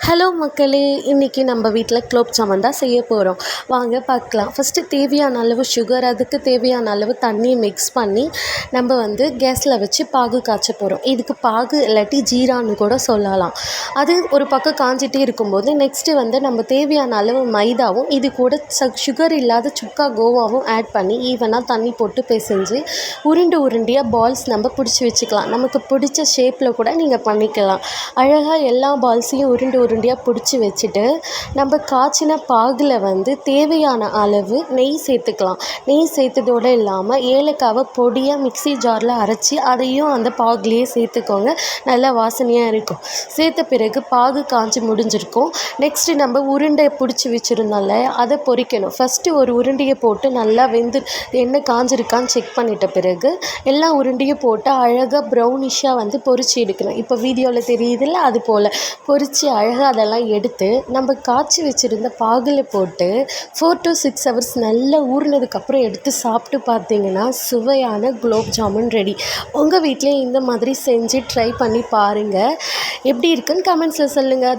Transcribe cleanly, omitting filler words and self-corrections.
Hello மக்களே, இன்றைக்கி நம்ம வீட்டில் குலோப் ஜாமுன் தான் செய்ய போகிறோம். வாங்க பார்க்கலாம். ஃபஸ்ட்டு தேவையான அளவு சுகர், அதுக்கு தேவையான அளவு தண்ணியை மிக்ஸ் பண்ணி நம்ம கேஸில் வச்சு பாகு காய்ச்ச போகிறோம். இதுக்கு பாகு இல்லாட்டி ஜீரான்னு கூட சொல்லலாம். அது ஒரு பக்கம் காஞ்சிட்டே இருக்கும்போது நெக்ஸ்ட்டு நம்ம தேவையான அளவு மைதாவும் இது கூட சுகர் இல்லாத சுக்கா கோவாவும் ஆட் பண்ணி ஈவனாக தண்ணி போட்டு பிசைஞ்சு உருண்டையாக பால்ஸ் நம்ம பிடிச்சி வச்சுக்கலாம். நமக்கு பிடிச்ச ஷேப்பில் கூட நீங்கள் பண்ணிக்கலாம். அழகாக எல்லா பால்ஸையும் உருண்டையாக பிடிச்சி வச்சுட்டு நம்ம காய்ச்சின பாகில் தேவையான அளவு நெய் சேர்த்துக்கலாம். நெய் சேர்த்ததோடு இல்லாமல் ஏலக்காவை பொடியாக மிக்ஸி ஜாரில் அரைச்சி அதையும் அந்த பாகுலேயே சேர்த்துக்கோங்க. நல்லா வாசனையாக இருக்கும். சேர்த்த பிறகு பாகு காய்ச்சி முடிஞ்சிருக்கும். நெக்ஸ்ட்டு நம்ம உருண்டை பிடிச்சி வச்சுருந்தோம்ல, அதை பொரிக்கணும். ஃபஸ்ட்டு ஒரு உருண்டையை போட்டு நல்லா எண்ணெய் காஞ்சிருக்கான்னு செக் பண்ணிட்ட பிறகு எல்லா உருண்டையும் போட்டு அழகாக ப்ரௌனிஷாக பொரிச்சு எடுக்கணும். இப்போ வீடியோவில் தெரியுதுல்ல, அது போல் பொரித்து அழகாக அதெல்லாம் எடுத்து நம்ம காய்ச்சி வச்சுருந்த பாகில் போட்டு 4 to 6 hours நல்லா ஊறினதுக்கப்புறம் எடுத்து சாப்பிட்டு பார்த்தீங்கன்னா சுவையான குலோப் ஜாமுன் ரெடி. உங்கள் வீட்டிலே இந்த மாதிரி செஞ்சு ட்ரை பண்ணி பாருங்கள். எப்படி இருக்குன்னு கமெண்ட்ஸில் சொல்லுங்கள்.